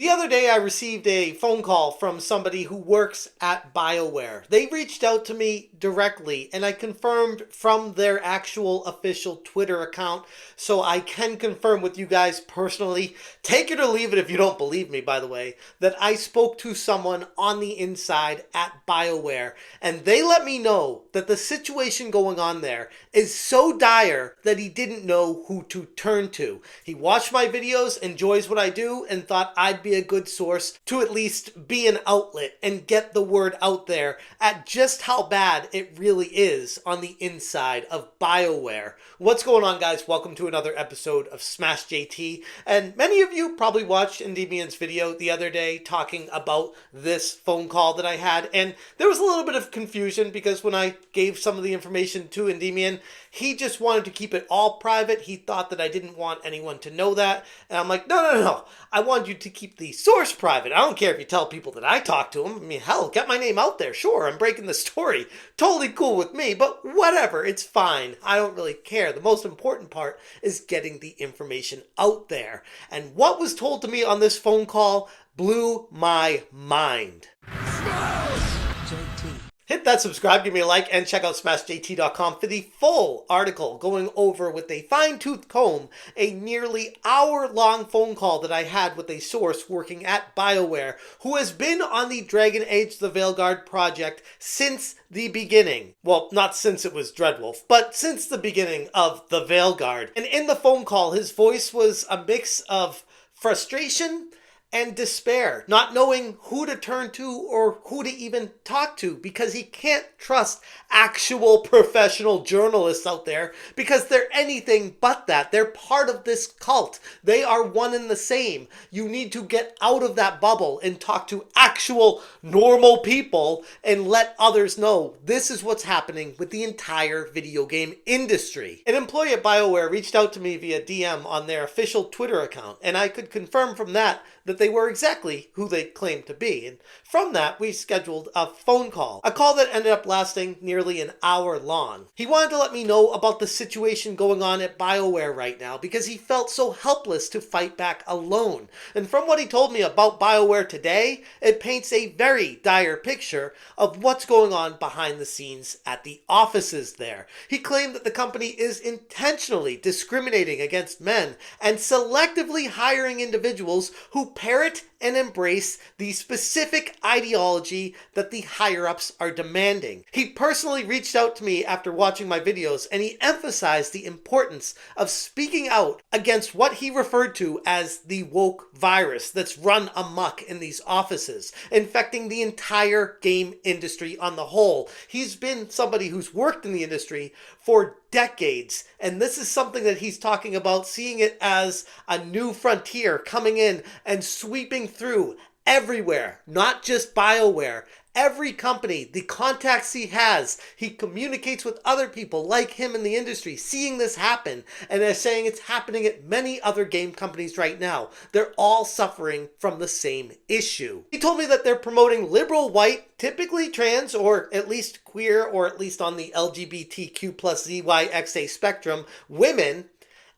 The other day, I received a phone call from somebody who works at BioWare. They reached out to me directly, and I confirmed from their actual official Twitter account, so I can confirm with you guys personally. Take it or leave it if you don't believe me, by the way, that I spoke to someone on the inside at BioWare, and they let me know that the situation going on there is so dire that he didn't know who to turn to. He watched my videos, enjoys what I do, and thought I'd be a good source to at least be an outlet and get the word out there at just how bad it really is on the inside of BioWare. What's going on, guys? Welcome to another episode of Smash JT. And many of you probably watched Endymian's video the other day talking about this phone call that I had. And there was a little bit of confusion because when I gave some of the information to Endymian, he just wanted to keep it all private. He thought that I didn't want anyone to know that. And I'm like, no. I want you to keep the source private. I don't care if you tell people that I talked to him. I mean, hell, get my name out there. Sure, I'm breaking the story. Totally cool with me, but whatever, it's fine. I don't really care. The most important part is getting the information out there. And what was told to me on this phone call blew my mind. Hit that subscribe, give me a like, and check out smashjt.com for the full article going over with a fine-tooth comb a nearly hour-long phone call that I had with a source working at BioWare who has been on the Dragon Age the Veilguard project since the beginning. Well, not since it was Dreadwolf, but since the beginning of the Veilguard. And in the phone call, his voice was a mix of frustration and despair, not knowing who to turn to or who to even talk to because he can't trust actual professional journalists out there because they're anything but that. They're part of this cult. They are one and the same. You need to get out of that bubble and talk to actual normal people and let others know this is what's happening with the entire video game industry. An employee at BioWare reached out to me via DM on their official Twitter account, and I could confirm from that they were exactly who they claimed to be. And from that, we scheduled a phone call. A call that ended up lasting nearly an hour long. He wanted to let me know about the situation going on at BioWare right now because he felt so helpless to fight back alone. And from what he told me about BioWare today, it paints a very dire picture of what's going on behind the scenes at the offices there. He claimed that the company is intentionally discriminating against men and selectively hiring individuals who parrot and embrace the specific ideology that the higher-ups are demanding. He personally reached out to me after watching my videos, and he emphasized the importance of speaking out against what he referred to as the woke virus that's run amok in these offices, infecting the entire game industry on the whole. He's been somebody who's worked in the industry for decades, and this is something that he's talking about, seeing it as a new frontier coming in and sweeping through everywhere, not just BioWare. Every company, the contacts he has, he communicates with other people like him in the industry, seeing this happen, and they're saying it's happening at many other game companies right now. They're all suffering from the same issue. He told me that they're promoting liberal, white, typically trans, or at least queer, or at least on the LGBTQ plus ZYXA spectrum, women,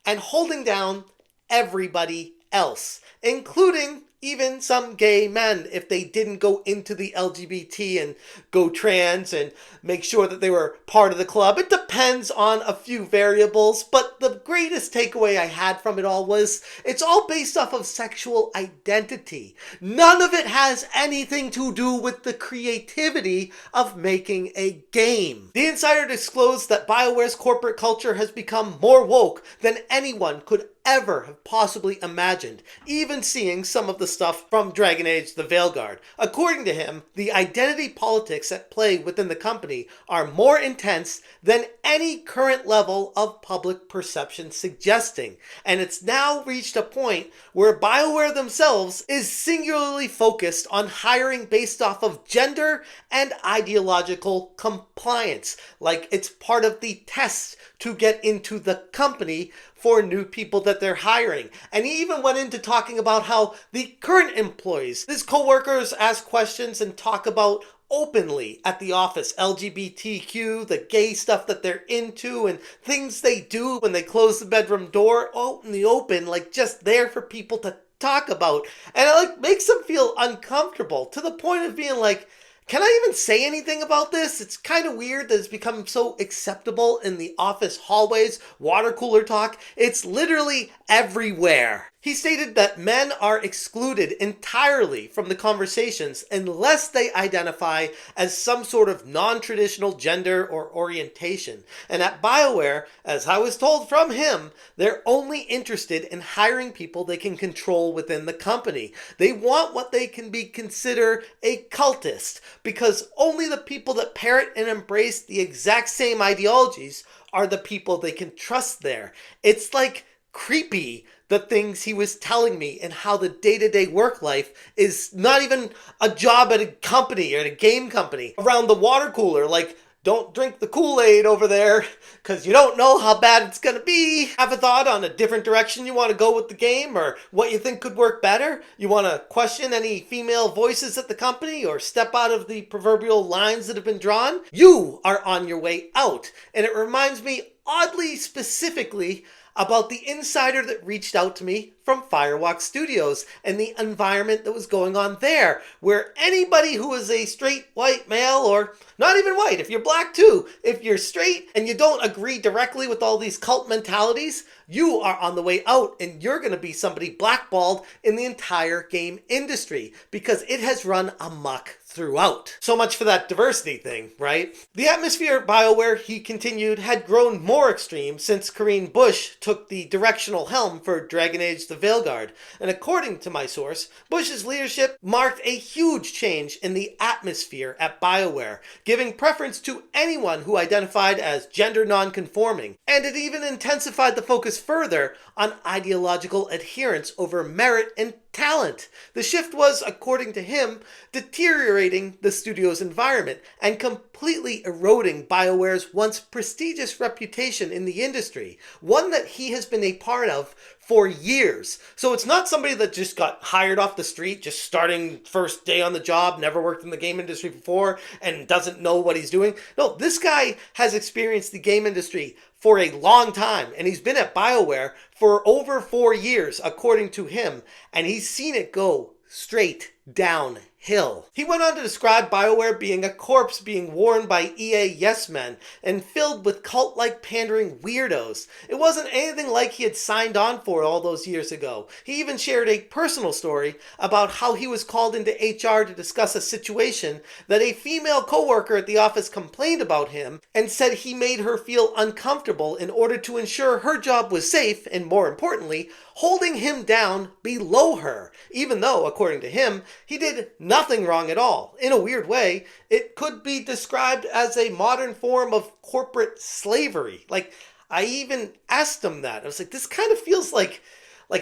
and holding down everybody else, including even some gay men, if they didn't go into the LGBT and go trans and make sure that they were part of the club. It depends on a few variables, but the greatest takeaway I had from it all was it's all based off of sexual identity. None of it has anything to do with the creativity of making a game. The insider disclosed that BioWare's corporate culture has become more woke than anyone could ever have possibly imagined, even seeing some of the stuff from Dragon Age the Veilguard. According to him, the identity politics at play within the company are more intense than any current level of public perception suggesting, and it's now reached a point where BioWare themselves is singularly focused on hiring based off of gender and ideological compliance, like it's part of the test to get into the company for new people that they're hiring. And he even went into talking about how the current employees, his coworkers, ask questions and talk about openly at the office, LGBTQ, the gay stuff that they're into, and things they do when they close the bedroom door out in the open, like just there for people to talk about, and it like makes them feel uncomfortable to the point of being like, can I even say anything about this? It's kind of weird that it's become so acceptable in the office hallways, water cooler talk. It's literally everywhere. He stated that men are excluded entirely from the conversations unless they identify as some sort of non-traditional gender or orientation. And at BioWare, as I was told from him, they're only interested in hiring people they can control within the company. They want what they can be considered a cultist, because only the people that parrot and embrace the exact same ideologies are the people they can trust there. It's like creepy, the things he was telling me, and how the day-to-day work life is not even a job at a company or at a game company. Around the water cooler, like, don't drink the Kool-Aid over there because you don't know how bad it's going to be. Have a thought on a different direction you want to go with the game, or what you think could work better? You want to question any female voices at the company or step out of the proverbial lines that have been drawn? You are on your way out. And it reminds me oddly specifically about the insider that reached out to me from Firewalk Studios and the environment that was going on there, where anybody who is a straight white male, or not even white, if you're black too, if you're straight and you don't agree directly with all these cult mentalities, you are on the way out, and you're going to be somebody blackballed in the entire game industry because it has run amok throughout. So much for that diversity thing, right? The atmosphere at BioWare, he continued, had grown more extreme since Corinne Bush took the directional helm for Dragon Age the Veilguard. And according to my source, Bush's leadership marked a huge change in the atmosphere at BioWare, giving preference to anyone who identified as gender non-conforming. And it even intensified the focus further on ideological adherence over merit and talent. The shift was, according to him, deteriorating the studio's environment and completely eroding BioWare's once prestigious reputation in the industry, one that he has been a part of for years. So it's not somebody that just got hired off the street, just starting first day on the job, never worked in the game industry before, and doesn't know what he's doing. No, this guy has experienced the game industry for a long time, and he's been at BioWare for over 4 years, according to him, and he's seen it go straight downhill. He went on to describe BioWare being a corpse being worn by EA yes men and filled with cult-like pandering weirdos. It wasn't anything like he had signed on for all those years ago. He even shared a personal story about how he was called into HR to discuss a situation that a female coworker at the office complained about him and said he made her feel uncomfortable in order to ensure her job was safe and, more importantly, holding him down below her, even though, according to him, he did nothing wrong at all. In a weird way, it could be described as a modern form of corporate slavery. Like, I even asked him that. I was like, this kind of feels like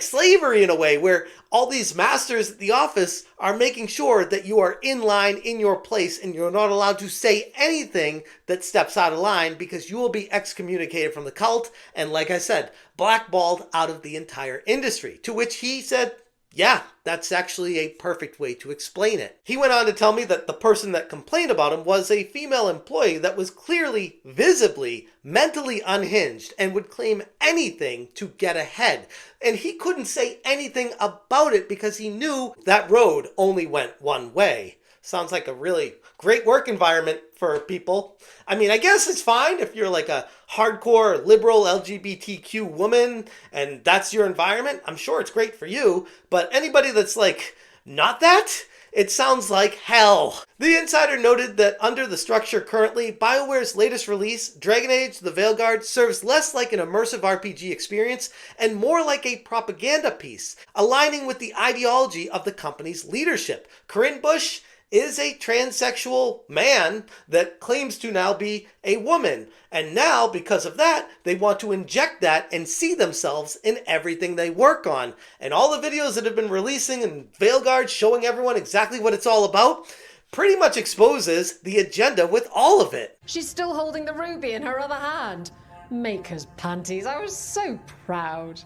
slavery in a way, where all these masters at the office are making sure that you are in line, in your place, and you're not allowed to say anything that steps out of line because you will be excommunicated from the cult and, like I said, blackballed out of the entire industry. To which he said, yeah, that's actually a perfect way to explain it. He went on to tell me that the person that complained about him was a female employee that was clearly, visibly, mentally unhinged and would claim anything to get ahead. And he couldn't say anything about it because he knew that road only went one way. Sounds like a really great work environment for people. I mean, I guess it's fine if you're like a hardcore liberal LGBTQ woman and that's your environment. I'm sure it's great for you. But anybody that's like not that, it sounds like hell. The insider noted that under the structure currently, BioWare's latest release, Dragon Age the Veilguard, serves less like an immersive RPG experience and more like a propaganda piece, aligning with the ideology of the company's leadership. Corinne Bush is a transsexual man that claims to now be a woman. And now, because of that, they want to inject that and see themselves in everything they work on. And all the videos that have been releasing in Veilguard showing everyone exactly what it's all about pretty much exposes the agenda with all of it. She's still holding the ruby in her other hand. Maker's panties. I was so proud.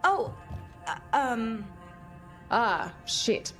Oh, Ah, shit.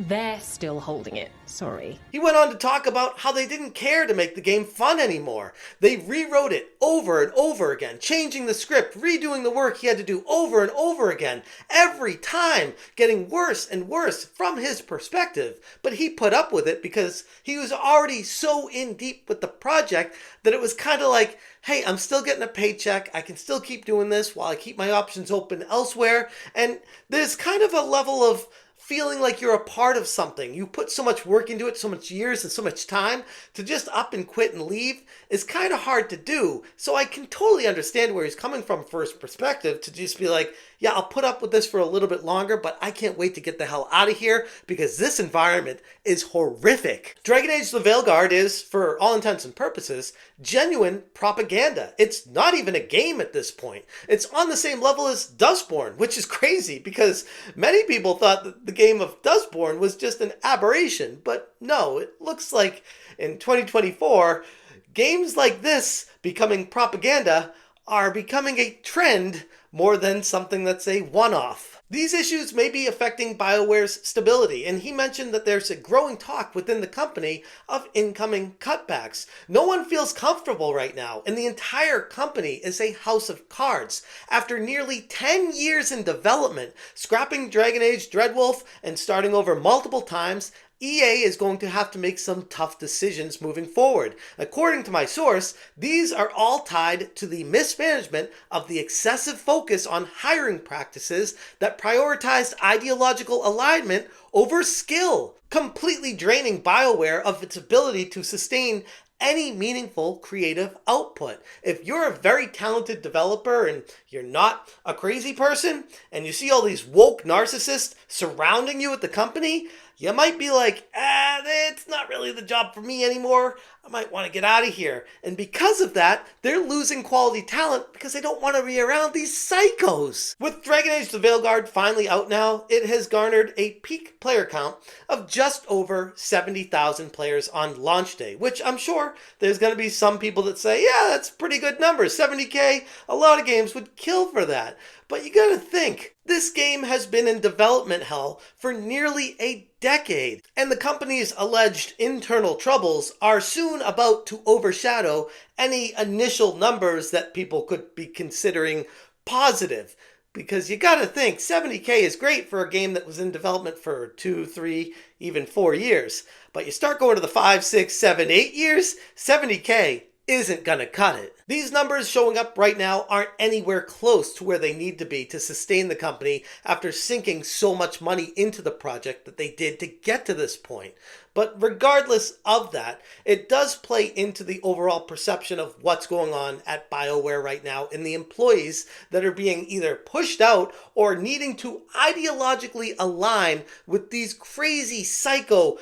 They're still holding it, sorry. He went on to talk about how they didn't care to make the game fun anymore. They rewrote it over and over again, changing the script, redoing the work he had to do over and over again, every time getting worse and worse from his perspective. But he put up with it because he was already so in deep with the project that it was kind of like, hey, I'm still getting a paycheck. I can still keep doing this while I keep my options open elsewhere. And there's kind of a level of feeling like you're a part of something. You put so much work into it, so much years and so much time, to just up and quit and leave is kind of hard to do. So I can totally understand where he's coming from first perspective, to just be like, yeah, I'll put up with this for a little bit longer, but I can't wait to get the hell out of here because this environment is horrific. Dragon Age the Veilguard is, for all intents and purposes, genuine propaganda. It's not even a game at this point. It's on the same level as Dustborn, which is crazy because many people thought that the game of Dustborn was just an aberration, but no, it looks like in 2024, games like this becoming propaganda are becoming a trend more than something that's a one-off. These issues may be affecting BioWare's stability, and he mentioned that there's a growing talk within the company of incoming cutbacks. No one feels comfortable right now, and the entire company is a house of cards. After nearly 10 years in development, scrapping Dragon Age Dreadwolf and starting over multiple times, EA is going to have to make some tough decisions moving forward. According to my source, these are all tied to the mismanagement of the excessive focus on hiring practices that prioritized ideological alignment over skill, completely draining BioWare of its ability to sustain any meaningful creative output. If you're a very talented developer and you're not a crazy person, and you see all these woke narcissists surrounding you at the company, you might be like, it's not really the job for me anymore. I might want to get out of here. And because of that, they're losing quality talent because they don't want to be around these psychos. With Dragon Age the Veilguard finally out now, it has garnered a peak player count of just over 70,000 players on launch day, which I'm sure there's going to be some people that say, yeah, that's pretty good numbers. 70K, a lot of games would kill for that. But you gotta think, this game has been in development hell for nearly a decade, and the company's alleged internal troubles are soon about to overshadow any initial numbers that people could be considering positive. Because you gotta think, 70K is great for a game that was in development for 2, 3, even 4 years. But you start going to the 5, 6, 7, 8 years, 70K isn't gonna cut it. These numbers showing up right now aren't anywhere close to where they need to be to sustain the company after sinking so much money into the project that they did to get to this point. But regardless of that, it does play into the overall perception of what's going on at BioWare right now and the employees that are being either pushed out or needing to ideologically align with these crazy psycho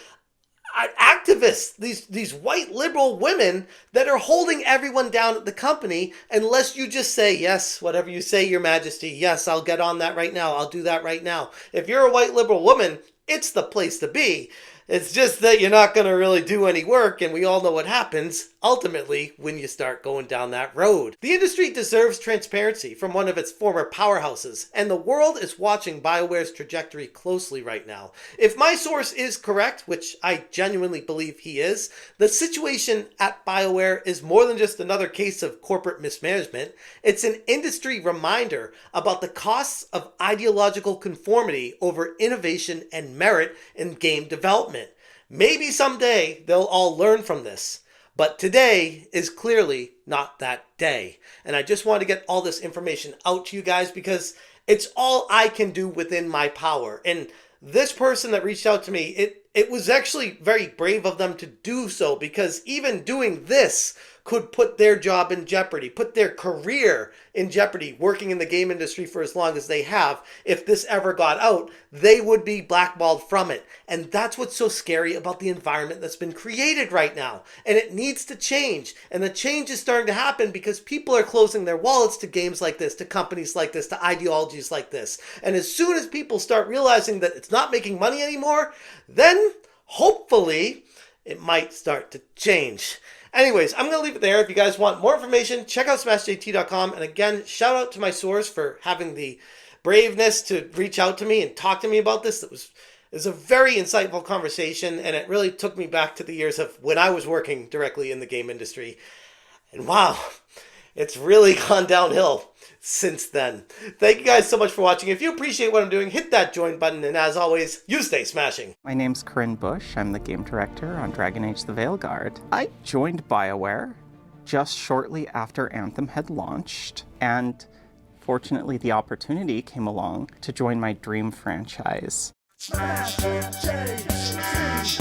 activists, these white liberal women that are holding everyone down at the company unless you just say, yes, whatever you say, Your Majesty, yes, I'll get on that right now, I'll do that right now. If you're a white liberal woman, it's the place to be. It's just that you're not going to really do any work, and we all know what happens ultimately when you start going down that road. The industry deserves transparency from one of its former powerhouses, and the world is watching BioWare's trajectory closely right now. If my source is correct, which I genuinely believe he is, the situation at BioWare is more than just another case of corporate mismanagement. It's an industry reminder about the costs of ideological conformity over innovation and merit in game development. Maybe someday they'll all learn from this, but today is clearly not that day. And I just want to get all this information out to you guys because it's all I can do within my power. And this person that reached out to me, it was actually very brave of them to do so, because even doing this could put their job in jeopardy, put their career in jeopardy, working in the game industry for as long as they have. If this ever got out, they would be blackballed from it. And that's what's so scary about the environment that's been created right now. And it needs to change. And the change is starting to happen because people are closing their wallets to games like this, to companies like this, to ideologies like this. And as soon as people start realizing that it's not making money anymore, then hopefully it might start to change. Anyways, I'm going to leave it there. If you guys want more information, check out smashjt.com. And again, shout out to my source for having the braveness to reach out to me and talk to me about this. That was It was a very insightful conversation, and it really took me back to the years of when I was working directly in the game industry. And wow, it's really gone downhill since then. Thank you guys so much for watching. If you appreciate what I'm doing, hit that join button, and as always, you stay smashing. My name's Corinne Bush. I'm the game director on Dragon Age the Veilguard. I joined BioWare just shortly after Anthem had launched, and fortunately the opportunity came along to join my dream franchise. Smash, change,